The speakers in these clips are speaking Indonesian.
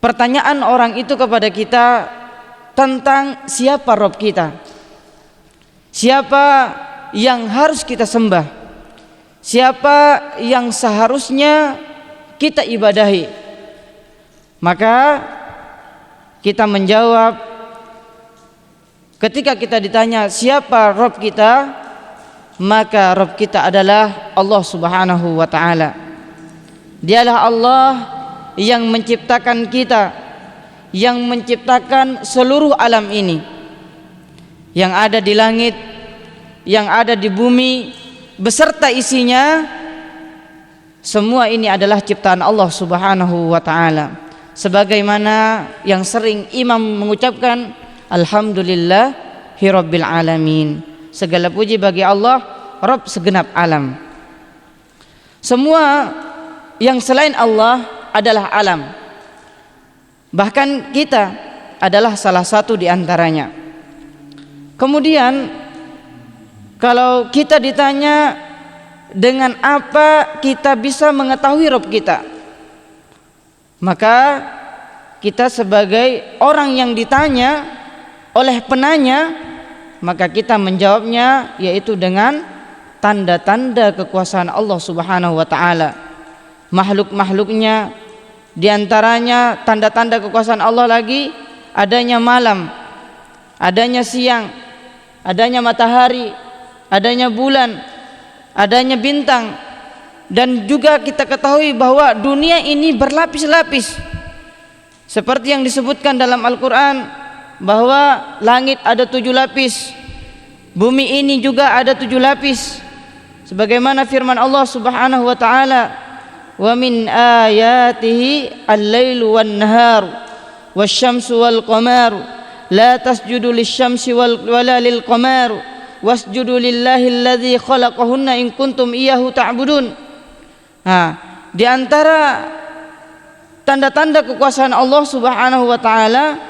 pertanyaan orang itu kepada kita tentang siapa Rabb kita, siapa yang harus kita sembah, siapa yang seharusnya kita ibadahi. Maka kita menjawab, ketika kita ditanya siapa Rabb kita, maka Rabb kita adalah Allah Subhanahu wa ta'ala. Dialah Allah yang menciptakan kita, yang menciptakan seluruh alam ini, yang ada di langit, yang ada di bumi beserta isinya. Semua ini adalah ciptaan Allah Subhanahu wa ta'ala. Sebagaimana yang sering imam mengucapkan, alhamdulillahi rabbil alamin, segala puji bagi Allah, Rabb segenap alam. Semua yang selain Allah adalah alam. Bahkan kita adalah salah satu di antaranya. Kemudian kalau kita ditanya dengan apa kita bisa mengetahui Rabb kita, maka kita sebagai orang yang ditanya oleh penanya, maka kita menjawabnya yaitu dengan tanda-tanda kekuasaan Allah Subhanahu wa ta'ala. Makhluk-makhluknya, diantaranya tanda-tanda kekuasaan Allah lagi adanya malam, adanya siang, adanya matahari, adanya bulan, adanya bintang. Dan juga kita ketahui bahwa dunia ini berlapis-lapis, seperti yang disebutkan dalam Al-Quran bahwa langit ada 7 lapis, bumi ini juga ada 7 lapis, sebagaimana firman Allah Subhanahu wa ta'ala, wa min ayatihi al-lailu wan-nahar wasyamsu wal-qamaru la tasjudu lisyamsi wala lil-qamaru wasjudu lillahi alladzi khalaqahunna in kuntum iyyahu ta'budun. Di antara tanda-tanda kekuasaan Allah Subhanahu wa ta'ala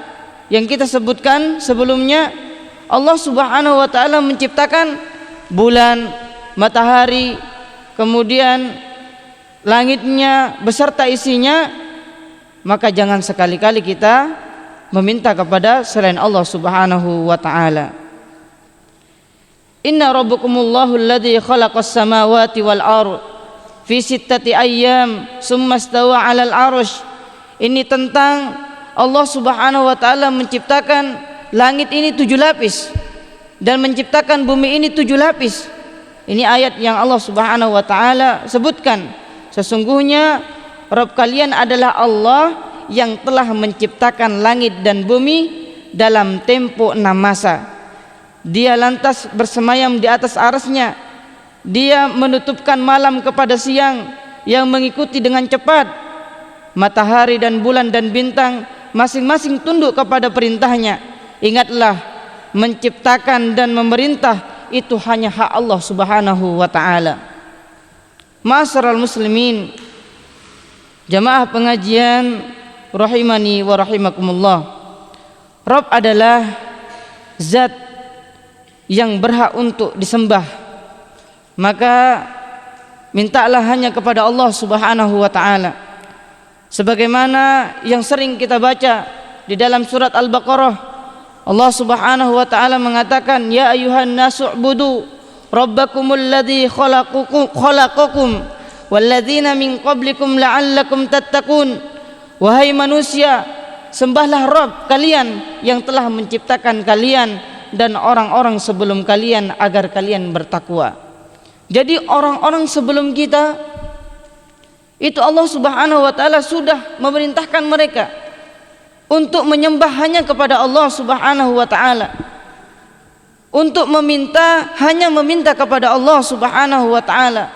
yang kita sebutkan sebelumnya, Allah Subhanahu wa ta'ala menciptakan bulan, matahari, kemudian langitnya beserta isinya. Maka jangan sekali-kali kita meminta kepada selain Allah Subhanahu wa ta'ala. Inna rabbukumullahu alladzi khalaqas samawati wal ardh fi sittati ayyam summa istawa 'alal 'arsy. Ini tentang Allah Subhanahu wa ta'ala menciptakan langit ini 7 lapis dan menciptakan bumi ini 7 lapis. Ini ayat yang Allah Subhanahu wa ta'ala sebutkan, sesungguhnya Rabb kalian adalah Allah yang telah menciptakan langit dan bumi dalam tempo 6 masa. Dia lantas bersemayam di atas arsy-Nya. Dia menutupkan malam kepada siang yang mengikuti dengan cepat. Matahari dan bulan dan bintang masing-masing tunduk kepada perintahnya. Ingatlah, menciptakan dan memerintah itu hanya hak Allah Subhanahu wa ta'ala. Ma'asyiral muslimin, jamaah pengajian rahimani wa rahimakumullah, Rabb adalah zat yang berhak untuk disembah. Maka mintalah hanya kepada Allah Subhanahu wa ta'ala, sebagaimana yang sering kita baca di dalam surat Al-Baqarah. Allah Subhanahu wa ta'ala mengatakan, ya ayuhan nasu'budu rabbakumul ladzi khalaqakum walladzina min qablikum la'allakum tattaqun. Wahai manusia, sembahlah Rabb kalian yang telah menciptakan kalian dan orang-orang sebelum kalian agar kalian bertakwa. Jadi orang-orang sebelum kita itu Allah Subhanahu wa ta'ala sudah memerintahkan mereka untuk menyembah hanya kepada Allah Subhanahu wa ta'ala, untuk hanya meminta kepada Allah Subhanahu wa ta'ala.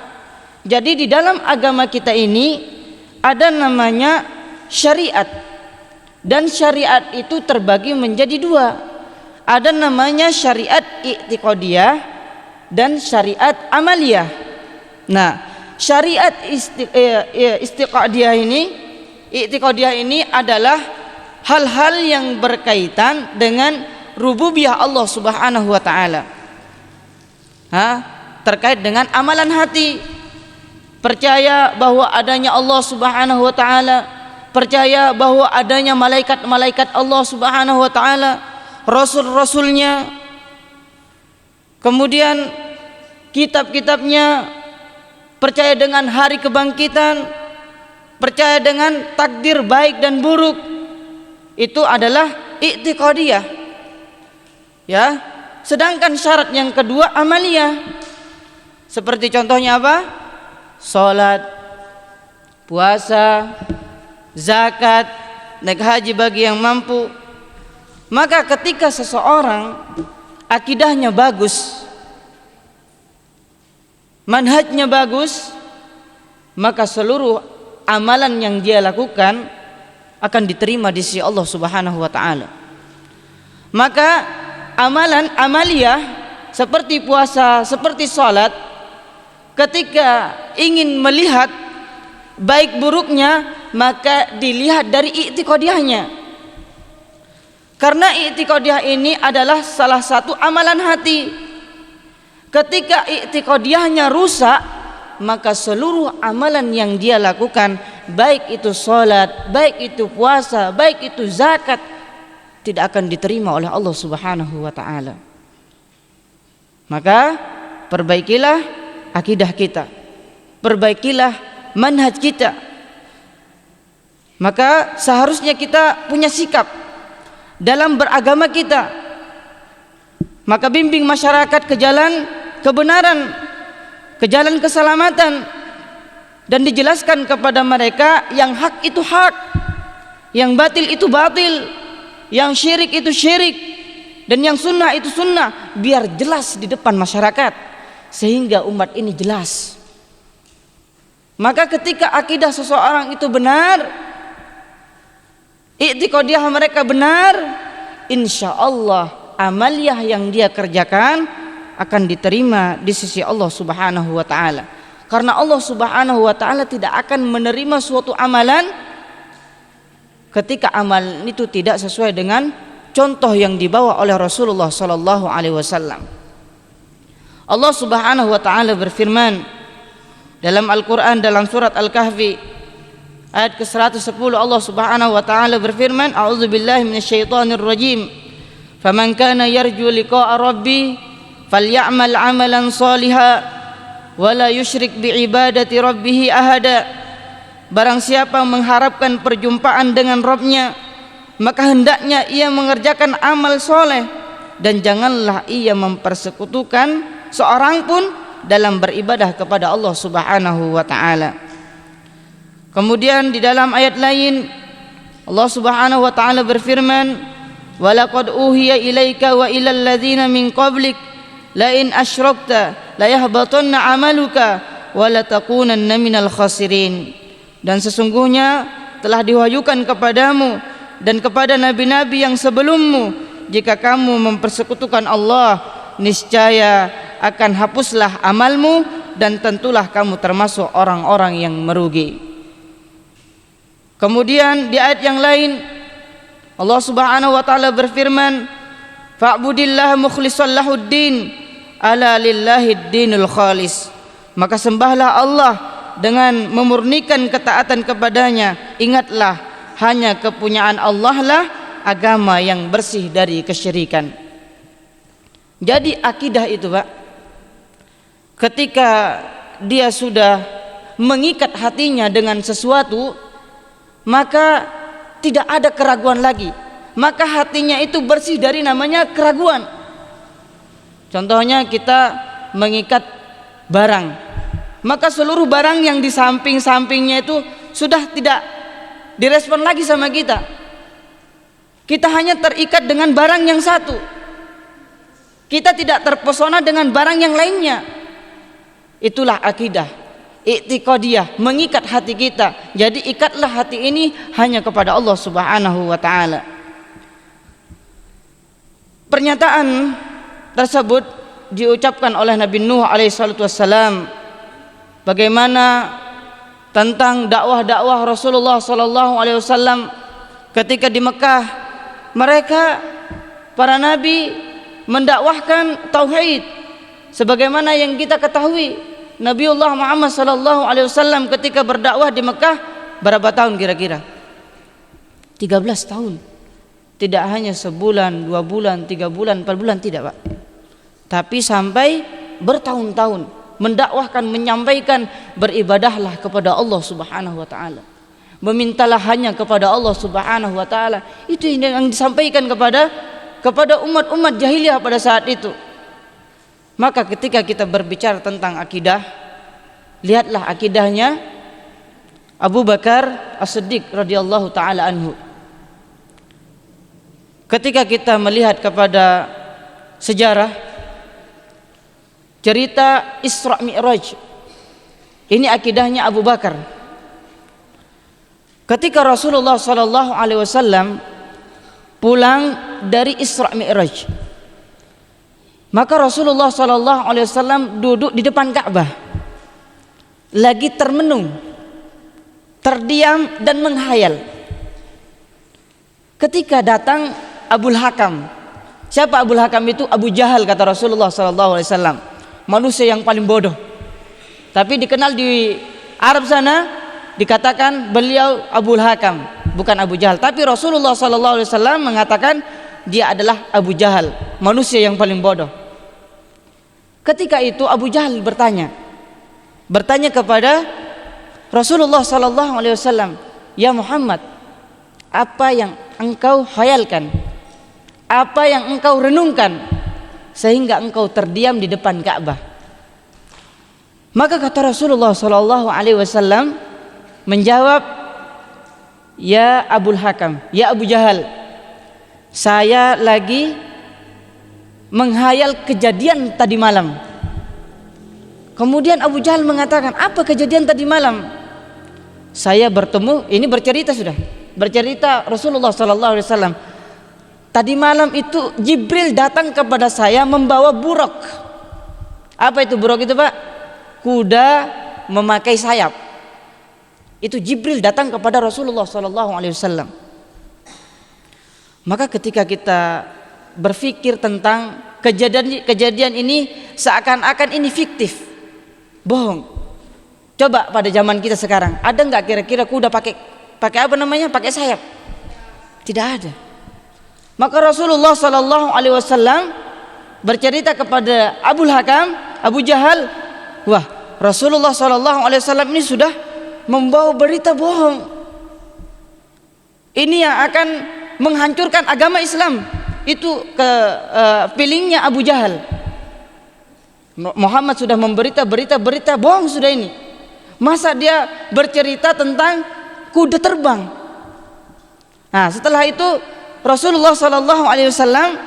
Jadi di dalam agama kita ini ada namanya syariat, dan syariat itu terbagi menjadi 2. Ada namanya syariat i'tiqadiyah dan syariat amaliyah. Nah, syariat i'tiqadiyah ini adalah hal-hal yang berkaitan dengan rububiyah Allah Subhanahu wa ta'ala, terkait dengan amalan hati, percaya bahwa adanya Allah Subhanahu wa ta'ala, percaya bahwa adanya malaikat-malaikat Allah Subhanahu wa taala, rasul-rasulnya, kemudian kitab-kitabnya, percaya dengan hari kebangkitan, percaya dengan takdir baik dan buruk. Itu adalah i'tiqadiyah. Ya. Sedangkan syarat yang kedua amaliyah. Seperti contohnya apa? Salat, puasa, zakat, naik haji bagi yang mampu. Maka ketika seseorang akidahnya bagus, manhajnya bagus, maka seluruh amalan yang dia lakukan akan diterima di sisi Allah Subhanahu wa taala. Maka amalan amaliyah seperti puasa, seperti salat, ketika ingin melihat baik buruknya, maka dilihat dari i'tiqadiyahnya. Karena i'tiqadiyah ini adalah salah satu amalan hati. Ketika i'tiqadiyahnya rusak, maka seluruh amalan yang dia lakukan, baik itu salat, baik itu puasa, baik itu zakat, tidak akan diterima oleh Allah Subhanahu wa taala. Maka perbaikilah akidah kita, perbaikilah manhaj kita. Maka seharusnya kita punya sikap dalam beragama kita. Maka bimbing masyarakat ke jalan kebenaran, ke jalan keselamatan, dan dijelaskan kepada mereka yang hak itu hak, yang batil itu batil, yang syirik itu syirik, dan yang sunnah itu sunnah, biar jelas di depan masyarakat, sehingga umat ini jelas. Maka ketika akidah seseorang itu benar, i'tiqadiyah mereka benar, insya Allah amaliyah yang dia kerjakan akan diterima di sisi Allah Subhanahu wa taala. Karena Allah Subhanahu wa taala tidak akan menerima suatu amalan ketika amal itu tidak sesuai dengan contoh yang dibawa oleh Rasulullah sallallahu alaihi wasallam. Allah Subhanahu wa taala berfirman dalam Al-Qur'an, dalam surat Al-Kahfi ayat ke-110, Allah Subhanahu wa taala berfirman, a'udzubillahi minasyaitonir rajim. Faman kana yarju liqa'a rabbi falyamal 'amalan shalihan wa la yusyrik bi'ibadati rabbih ahada. Barang siapa mengharapkan perjumpaan dengan Rabb-Nya, maka hendaknya ia mengerjakan amal soleh, dan janganlah ia mempersekutukan seorang pun dalam beribadah kepada Allah Subhanahu wa taala. Kemudian di dalam ayat lain Allah Subhanahu wa taala berfirman, walaqad uhiya ilaika wa ilal ladzina min qablik la in asyrakta la yahbatanna amaluka wa la takunanna minal khasirin. Dan sesungguhnya telah diwahyukan kepadamu dan kepada nabi-nabi yang sebelummu, jika kamu mempersekutukan Allah, niscaya akan hapuslah amalmu dan tentulah kamu termasuk orang-orang yang merugi. Kemudian di ayat yang lain Allah Subhanahu wa taala berfirman, fa'budillah mukhlishan lahuddin ala lillahid dinul khalis. Maka sembahlah Allah dengan memurnikan ketaatan kepadanya. Ingatlah, hanya kepunyaan Allah lah agama yang bersih dari kesyirikan. Jadi akidah itu, Pak, ketika dia sudah mengikat hatinya dengan sesuatu, maka tidak ada keraguan lagi. Maka hatinya itu bersih dari namanya keraguan. Contohnya kita mengikat barang, maka seluruh barang yang di samping-sampingnya itu sudah tidak direspon lagi sama kita. Kita hanya terikat dengan barang yang satu. Kita tidak terpesona dengan barang yang lainnya. Itulah akidah, i'tiqadiyah, mengikat hati kita. Jadi ikatlah hati ini hanya kepada Allah Subhanahu wa taala. Pernyataan tersebut diucapkan oleh Nabi Nuh alaihi salatu wassalam. Bagaimana tentang dakwah-dakwah Rasulullah sallallahu alaihi wasallam ketika di Mekah, mereka para nabi mendakwahkan tauhid sebagaimana yang kita ketahui. Nabiullah Muhammad sallallahu alaihi wasallam ketika berdakwah di Mekah berapa tahun kira-kira? 13 tahun. Tidak hanya sebulan, 2 bulan, 3 bulan, 4 bulan, tidak Pak. Tapi sampai bertahun-tahun mendakwahkan, menyampaikan, beribadahlah kepada Allah Subhanahu wa taala. Memintalah hanya kepada Allah Subhanahu wa taala. Itu yang disampaikan kepada umat-umat jahiliyah pada saat itu. Maka ketika kita berbicara tentang akidah, lihatlah akidahnya Abu Bakar As-Siddiq radhiyallahu taala anhu. Ketika kita melihat kepada sejarah cerita Isra Mi'raj, ini akidahnya Abu Bakar. Ketika Rasulullah sallallahu alaihi wasallam pulang dari Isra Mi'raj, maka Rasulullah sallallahu alaihi wasallam duduk di depan Ka'bah, lagi termenung, terdiam dan menghayal. Ketika datang Abul Hakam. Siapa Abul Hakam itu? Abu Jahal, kata Rasulullah sallallahu alaihi wasallam. Manusia yang paling bodoh. Tapi dikenal di Arab sana, dikatakan beliau Abul Hakam, bukan Abu Jahal. Tapi Rasulullah sallallahu alaihi wasallam mengatakan dia adalah Abu Jahal, manusia yang paling bodoh. Ketika itu Abu Jahal bertanya kepada Rasulullah sallallahu alaihi wasallam, "Ya Muhammad, apa yang engkau khayalkan? Apa yang engkau renungkan sehingga engkau terdiam di depan Ka'bah?" Maka kata Rasulullah sallallahu alaihi wasallam menjawab, "Ya Abul Hakam, ya Abu Jahal, saya lagi menghayal kejadian tadi malam." Kemudian Abu Jahal mengatakan, "Apa kejadian tadi malam?" "Saya bertemu," ini bercerita Rasulullah sallallahu alaihi wasallam, "Tadi malam itu Jibril datang kepada saya membawa buraq." Apa itu buraq itu Pak? Kuda memakai sayap. Itu Jibril datang kepada Rasulullah sallallahu alaihi wasallam. Maka ketika kita berpikir tentang kejadian ini, seakan-akan ini fiktif, bohong. Coba pada zaman kita sekarang, ada nggak kira-kira kuda pakai apa namanya? Pakai sayap? Tidak ada. Maka Rasulullah sallallahu alaihi wasallam bercerita kepada Abul Hakam, Abu Jahal, "Wah, Rasulullah sallallahu alaihi wasallam ini sudah membawa berita bohong. Ini yang akan menghancurkan agama Islam." Itu feelingnya Abu Jahal. Muhammad sudah memberita berita bohong sudah ini. Masa dia bercerita tentang kuda terbang? Nah, setelah itu Rasulullah sallallahu alaihi wasallam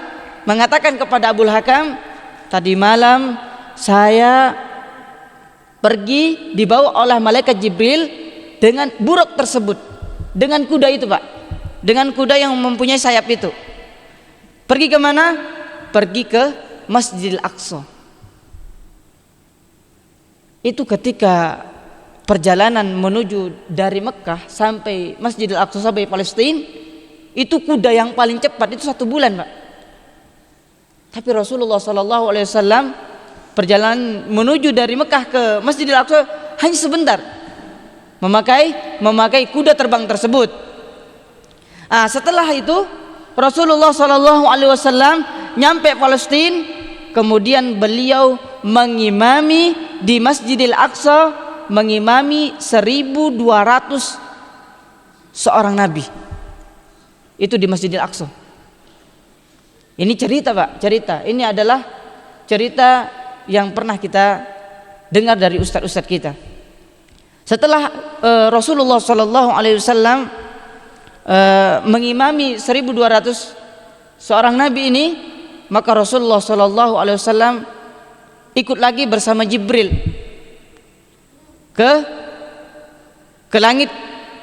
mengatakan kepada Abul Hakam, "Tadi malam saya pergi dibawa oleh malaikat Jibril dengan buraq tersebut, dengan kuda itu Pak, dengan kuda yang mempunyai sayap itu. Pergi ke mana? Pergi ke Masjidil Aqsa." Itu ketika perjalanan menuju dari Mekah sampai Masjidil Aqsa sampai Palestina, itu kuda yang paling cepat itu 1 bulan Pak. Tapi Rasulullah sallallahu alaihi wasallam perjalanan menuju dari Mekah ke Masjidil Aqsa hanya sebentar, memakai kuda terbang tersebut. Setelah itu Rasulullah sallallahu alaihi wasallam nyampe Palestina, kemudian beliau mengimami di Masjidil Aqsa, mengimami 1.200 seorang nabi. Itu di Masjidil Aqsa. Ini cerita Pak, cerita. Ini adalah cerita yang pernah kita dengar dari ustadz-ustadz kita. Setelah Rasulullah sallallahu alaihi wasallam mengimami 1.200 seorang nabi ini, maka Rasulullah sallallahu alaihi wasallam ikut lagi bersama Jibril ke langit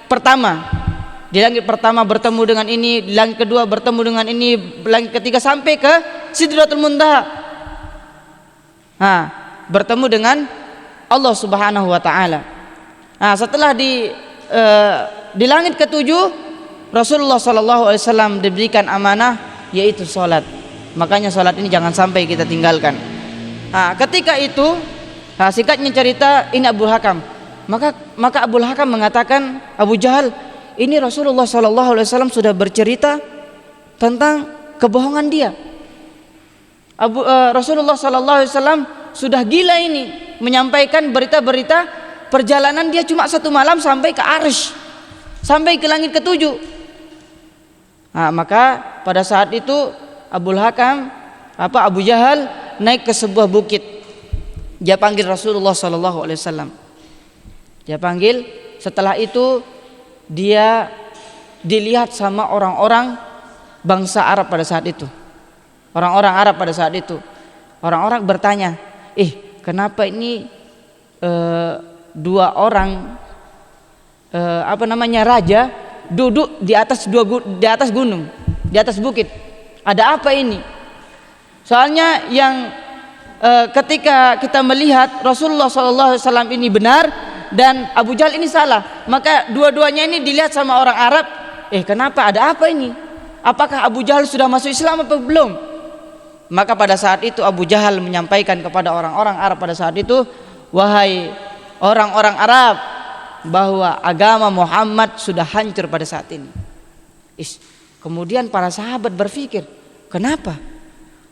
pertama. Di langit pertama bertemu dengan ini, di langit kedua bertemu dengan ini, langit ketiga sampai ke Sidratul Muntaha. Bertemu dengan Allah Subhanahu wa taala. Setelah di langit ketujuh, Rasulullah sallallahu alaihi wasallam diberikan amanah, yaitu salat. Makanya salat ini jangan sampai kita tinggalkan. Ketika itu, singkatnya cerita, ini Abul Hakam. Maka Abul Hakam mengatakan, "Abu Jahal, ini Rasulullah SAW sudah bercerita tentang kebohongan dia. Rasulullah SAW sudah gila ini menyampaikan berita-berita perjalanan dia cuma 1 malam sampai ke Arsy, sampai ke langit ke-7. Nah, maka pada saat itu Abu Jahal naik ke sebuah bukit. Dia panggil Rasulullah SAW. Dia panggil. Setelah itu dia dilihat sama orang-orang bangsa Arab pada saat itu. Orang-orang Arab pada saat itu. Orang-orang bertanya, kenapa ini 2 orang raja duduk di atas gunung, di atas bukit. Ada apa ini? Soalnya yang ketika kita melihat Rasulullah SAW ini benar dan Abu Jahal ini salah, maka dua-duanya ini dilihat sama orang Arab. Kenapa? Ada apa ini? Apakah Abu Jahal sudah masuk Islam atau belum? Maka pada saat itu Abu Jahal menyampaikan kepada orang-orang Arab pada saat itu, wahai orang-orang Arab, bahwa agama Muhammad sudah hancur pada saat ini. Kemudian para sahabat berpikir, kenapa?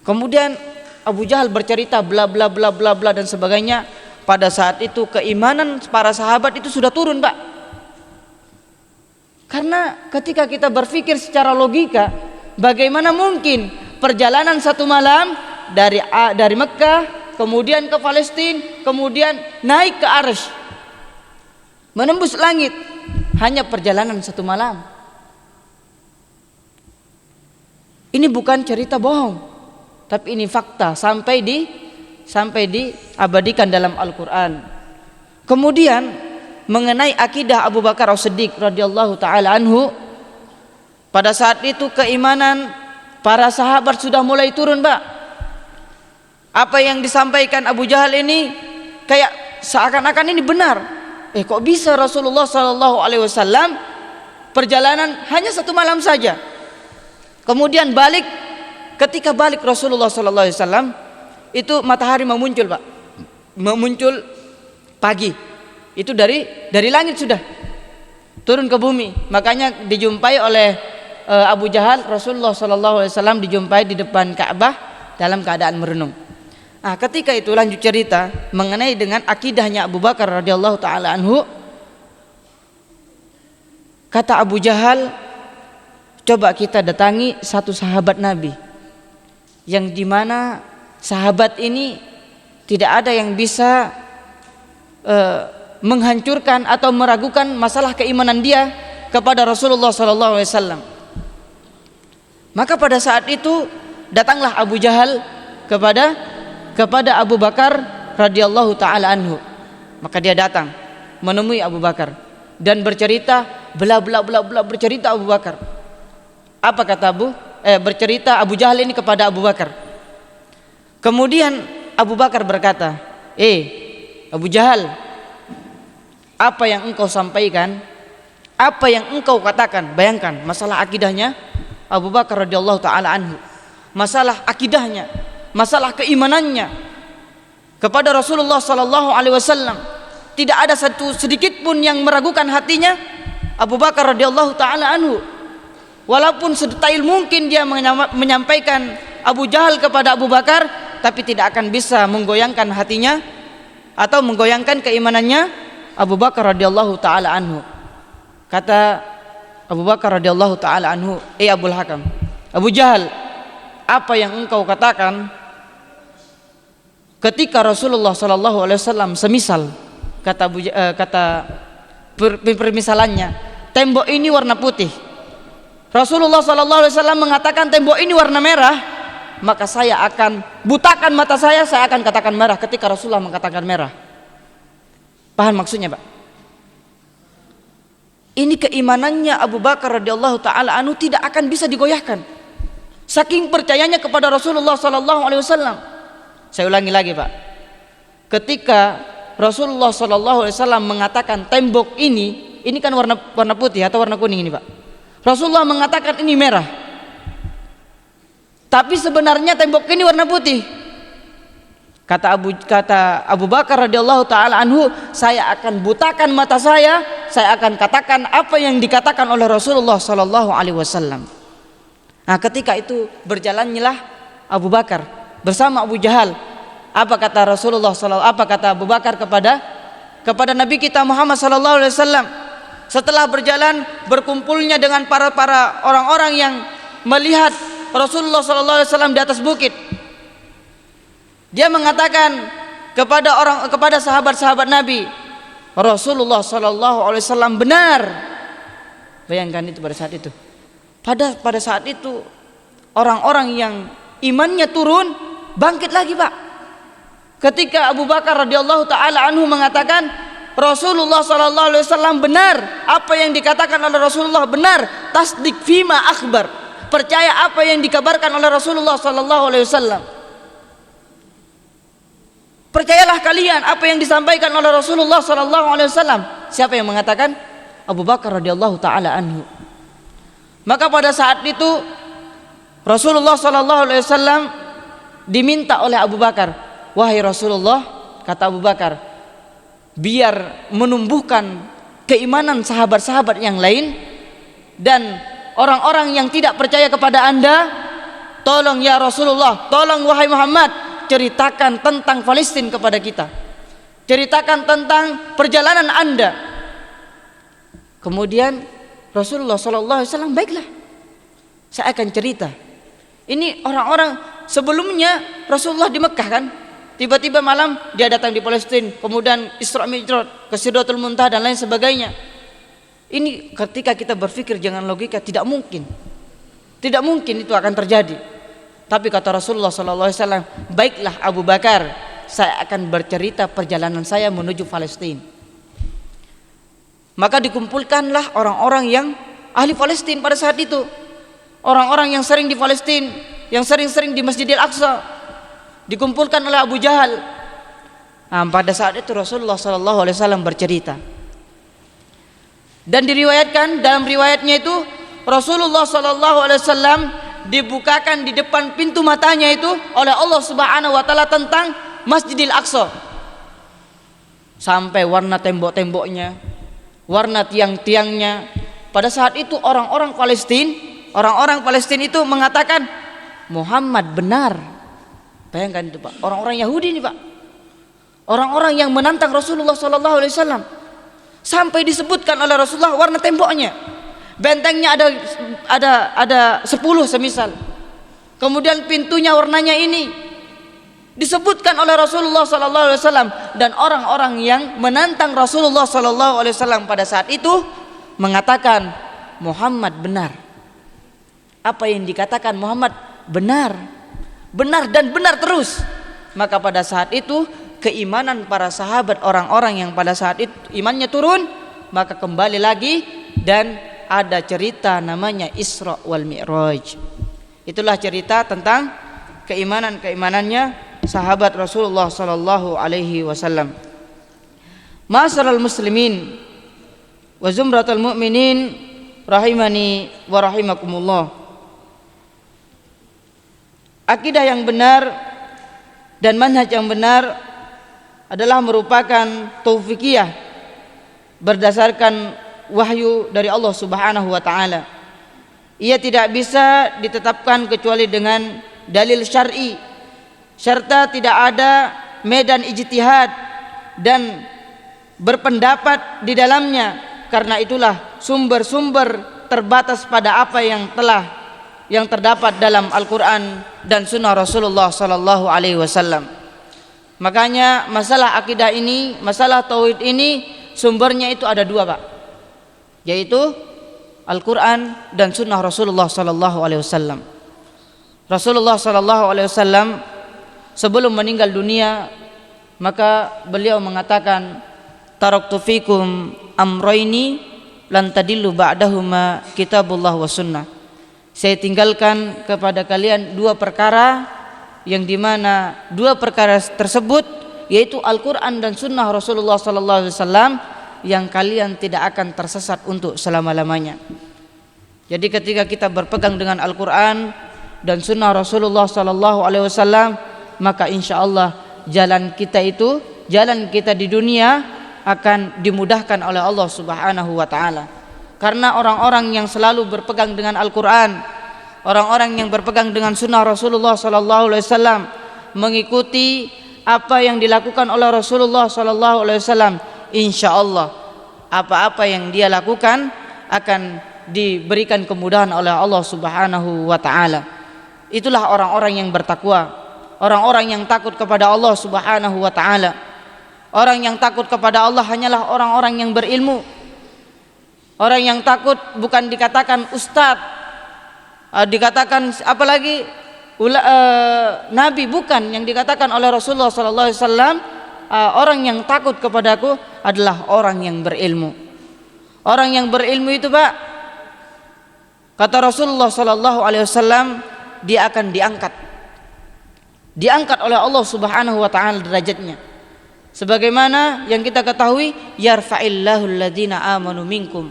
Kemudian Abu Jahal bercerita bla bla bla bla bla dan sebagainya. Pada saat itu keimanan para sahabat itu sudah turun, Pak. Karena ketika kita berpikir secara logika, bagaimana mungkin perjalanan 1 malam dari Mekah kemudian ke Palestina, kemudian naik ke Arsy, menembus langit, hanya perjalanan 1 malam. Ini bukan cerita bohong, tapi ini fakta sampai diabadikan dalam Al-Quran. Kemudian mengenai akidah Abu Bakar As-Siddiq radhiyallahu taala anhu, pada saat itu keimanan para sahabat sudah mulai turun, Pak. Apa yang disampaikan Abu Jahal ini kayak seakan-akan ini benar. Kok bisa Rasulullah SAW perjalanan hanya 1 malam saja? Kemudian ketika balik Rasulullah SAW itu matahari memuncul, Pak. Memuncul pagi. Itu dari langit sudah turun ke bumi. Makanya dijumpai oleh Abu Jahal, Rasulullah SAW dijumpai di depan Ka'bah dalam keadaan merenung. Nah, ketika itu lanjut cerita mengenai dengan akidahnya Abu Bakar radhiyallahu taala anhu. Kata Abu Jahal, coba kita datangi satu sahabat Nabi yang dimana sahabat ini tidak ada yang bisa menghancurkan atau meragukan masalah keimanan dia kepada Rasulullah SAW. Maka pada saat itu datanglah Abu Jahal kepada Abu Bakar radhiyallahu taala anhu. Maka dia datang menemui Abu Bakar dan bercerita bla bla bla bla, bercerita Abu Bakar. Apa kata bercerita Abu Jahal ini kepada Abu Bakar. Kemudian Abu Bakar berkata, Abu Jahal, apa yang engkau sampaikan, apa yang engkau katakan, bayangkan masalah akidahnya Abu Bakar radhiyallahu taala anhu, masalah akidahnya, masalah keimanannya kepada Rasulullah sallallahu alaihi wasallam, tidak ada sedikit pun yang meragukan hatinya Abu Bakar radhiyallahu taala anhu. Walaupun sedetail mungkin dia menyampaikan Abu Jahal kepada Abu Bakar, tapi tidak akan bisa menggoyangkan hatinya atau menggoyangkan keimanannya Abu Bakar radhiyallahu taala anhu. Kata Abu Bakar radhiyallahu taala anhu, Abul Hakam, Abu Jahal, apa yang engkau katakan ketika Rasulullah sallallahu alaihi wasallam semisal, kata permisalannya, tembok ini warna putih, Rasulullah sallallahu alaihi wasallam mengatakan tembok ini warna merah, maka saya akan butakan mata saya akan katakan merah ketika Rasulullah mengatakan merah. Paham maksudnya, Pak? Ini keimanannya Abu Bakar radhiyallahu taala anhu tidak akan bisa digoyahkan. Saking percayanya kepada Rasulullah sallallahu alaihi wasallam. Saya ulangi lagi, Pak. Ketika Rasulullah sallallahu alaihi wasallam mengatakan tembok ini kan warna putih atau warna kuning ini, Pak. Rasulullah mengatakan ini merah. Tapi sebenarnya tembok ini warna putih. Kata Abu Bakar radhiyallahu taala anhu, saya akan butakan mata saya saya akan katakan apa yang dikatakan oleh Rasulullah sallallahu alaihi wasallam. Nah, ketika itu berjalannyalah Abu Bakar bersama Abu Jahal. Apa kata Rasulullah sallallahu, apa kata Abu Bakar kepada Nabi kita Muhammad sallallahu alaihi wasallam setelah berjalan berkumpulnya dengan para orang-orang yang melihat Rasulullah sallallahu alaihi wasallam di atas bukit. Dia mengatakan kepada sahabat-sahabat Nabi, Rasulullah sallallahu alaihi wasallam benar. Bayangkan itu pada saat itu. Pada saat itu orang-orang yang imannya turun bangkit lagi, Pak. Ketika Abu Bakar radhiyallahu taala anhu mengatakan Rasulullah sallallahu alaihi wasallam benar, apa yang dikatakan oleh Rasulullah benar, tasdik fima akhbar, percaya apa yang dikabarkan oleh Rasulullah sallallahu alaihi wasallam. Percayalah kalian apa yang disampaikan oleh Rasulullah sallallahu alaihi wasallam. Siapa yang mengatakan? Abu Bakar radhiyallahu taala anhu. Maka pada saat itu Rasulullah sallallahu alaihi wasallam diminta oleh Abu Bakar, "Wahai Rasulullah," kata Abu Bakar, "biar menumbuhkan keimanan sahabat-sahabat yang lain dan orang-orang yang tidak percaya kepada Anda, tolong ya Rasulullah, tolong wahai Muhammad, ceritakan tentang Palestina kepada kita. Ceritakan tentang perjalanan Anda." Kemudian Rasulullah sallallahu alaihi wasallam, "Baiklah, saya akan cerita." Ini orang-orang sebelumnya Rasulullah di Mekah kan, tiba-tiba malam dia datang di Palestina, kemudian Isra Mi'raj ke Sidratul Muntaha dan lain sebagainya. Ini ketika kita berpikir jangan logika, tidak mungkin itu akan terjadi. Tapi kata Rasulullah sallallahu alaihi wasallam, "Baiklah Abu Bakar, saya akan bercerita perjalanan saya menuju Palestina." Maka dikumpulkanlah orang-orang yang ahli Palestina pada saat itu. Orang-orang yang sering di Palestina, yang sering-sering di Masjidil Aqsa, dikumpulkan oleh Abu Jahal. Nah, pada saat itu Rasulullah sallallahu alaihi wasallam bercerita. Dan diriwayatkan dalam riwayatnya itu Rasulullah sallallahu alaihi wasallam dibukakan di depan pintu matanya itu oleh Allah Subhanahu wa taala tentang Masjidil Aqsa. Sampai warna tembok-temboknya, warna tiang-tiangnya. Pada saat itu orang-orang Palestina itu mengatakan Muhammad benar. Bayangkan itu, Pak. Orang-orang Yahudi ini, Pak. Orang-orang yang menantang Rasulullah sallallahu alaihi wasallam. Sampai disebutkan oleh Rasulullah warna temboknya. Bentengnya ada 10 semisal. Kemudian pintunya warnanya ini disebutkan oleh Rasulullah sallallahu alaihi wasallam, dan orang-orang yang menantang Rasulullah sallallahu alaihi wasallam pada saat itu mengatakan Muhammad benar. Apa yang dikatakan Muhammad benar dan benar terus. Maka pada saat itu keimanan para sahabat, orang-orang yang pada saat itu imannya turun, maka kembali lagi dan ada cerita namanya Isra wal Mi'raj. Itulah cerita tentang keimanannya sahabat Rasulullah sallallahu alaihi wasallam. Ma'asyiral muslimin wa zumratul mu'minin rahimani wa rahimakumullah. Akidah yang benar dan manhaj yang benar adalah merupakan taufikiyah berdasarkan wahyu dari Allah Subhanahu wa taala. Ia tidak bisa ditetapkan kecuali dengan dalil syar'i, serta tidak ada medan ijtihad dan berpendapat di dalamnya. Karena itulah sumber-sumber terbatas pada apa yang terdapat dalam Al-Qur'an dan sunnah Rasulullah sallallahu alaihi wasallam. Makanya masalah akidah ini, masalah tauhid ini sumbernya itu ada dua, Pak, yaitu Al-Quran dan sunnah Rasulullah sallallahu alaihi wasallam. Rasulullah sallallahu alaihi wasallam sebelum meninggal dunia, maka beliau mengatakan, taraktu fikum amroini lan tadillu ba'dahuma kitabullah wa sunnah. Saya tinggalkan kepada kalian dua perkara, yang dimana dua perkara tersebut yaitu Al-Quran dan sunnah Rasulullah sallallahu alaihi wasallam, yang kalian tidak akan tersesat untuk selama-lamanya. Jadi ketika kita berpegang dengan Al-Quran dan sunnah Rasulullah sallallahu alaihi wasallam, maka insya Allah jalan kita di dunia akan dimudahkan oleh Allah Subhanahu wa taala. Karena orang-orang yang selalu berpegang dengan Al-Qur'an, orang-orang yang berpegang dengan sunnah Rasulullah sallallahu alaihi wasallam, mengikuti apa yang dilakukan oleh Rasulullah sallallahu alaihi wasallam, insyaallah apa-apa yang dia lakukan akan diberikan kemudahan oleh Allah Subhanahu wa taala. Itulah orang-orang yang bertakwa, orang-orang yang takut kepada Allah Subhanahu wa taala. Orang yang takut kepada Allah hanyalah orang-orang yang berilmu. Orang yang takut bukan dikatakan ustadz, dikatakan apalagi nabi, bukan. Yang dikatakan oleh Rasulullah sallallahu alaihi wasallam, orang yang takut kepadaku adalah orang yang berilmu. Orang yang berilmu itu, Pak, kata Rasulullah sallallahu alaihi wasallam, dia akan diangkat oleh Allah Subhanahu wa taala derajatnya. Sebagaimana yang kita ketahui, yarfa'illahu alladhina amanu minkum.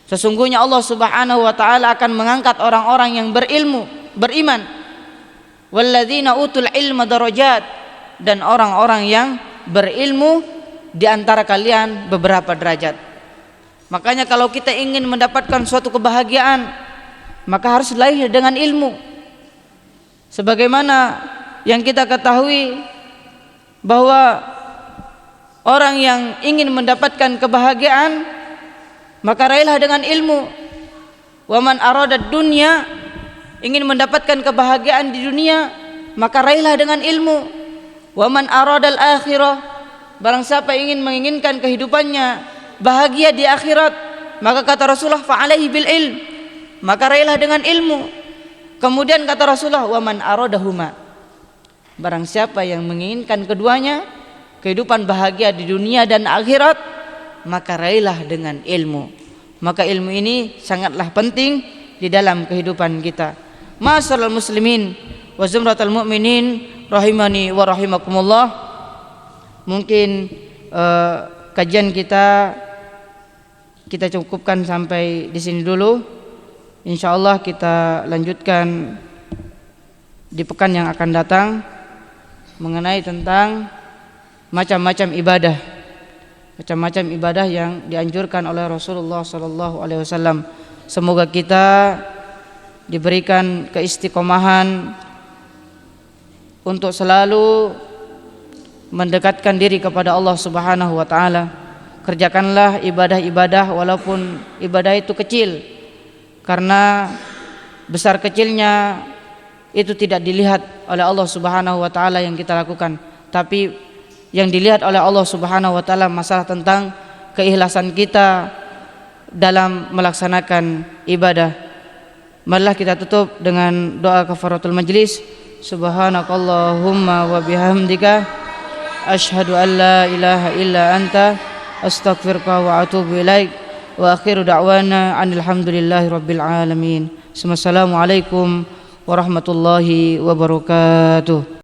Sesungguhnya Allah Subhanahu wa taala akan mengangkat orang-orang yang berilmu, beriman. Walladzina utul ilma darajat, dan orang-orang yang berilmu di antara kalian beberapa derajat. Makanya kalau kita ingin mendapatkan suatu kebahagiaan, maka harus lahir dengan ilmu. Sebagaimana yang kita ketahui bahwa orang yang ingin mendapatkan kebahagiaan, maka raihlah dengan ilmu. Wa man arada dunya, ingin mendapatkan kebahagiaan di dunia, maka raihlah dengan ilmu. Wa man aradal akhirah, barang siapa ingin menginginkan kehidupannya bahagia di akhirat, maka kata Rasulullah fa'alaihi bil ilm, maka raihlah dengan ilmu. Kemudian kata Rasulullah wa man aradahuma, barang siapa yang menginginkan keduanya, kehidupan bahagia di dunia dan akhirat, maka raihlah dengan ilmu. Maka ilmu ini sangatlah penting di dalam kehidupan kita. Ma'asyiral muslimin wa zumratal mu'minin rahimani wa rahimakumullah. Mungkin kajian kita cukupkan sampai di sini dulu. Insyaallah kita lanjutkan di pekan yang akan datang mengenai tentang macam-macam ibadah yang dianjurkan oleh Rasulullah sallallahu alaihi wasallam. Semoga kita diberikan keistiqomahan untuk selalu mendekatkan diri kepada Allah Subhanahu wa taala. Kerjakanlah ibadah-ibadah walaupun ibadah itu kecil, karena besar kecilnya itu tidak dilihat oleh Allah Subhanahu wa taala yang kita lakukan, tapi yang dilihat oleh Allah Subhanahu wa taala masalah tentang keikhlasan kita dalam melaksanakan ibadah. Marilah kita tutup dengan doa kafaratul majlis. Subhanakallahumma wa bihamdika asyhadu an la ilaha illa anta astaghfiruka wa atubu ilaik. Wa akhiru da'wana alhamdulillahi rabbil alamin. Wassalamualaikum warahmatullahi wabarakatuh.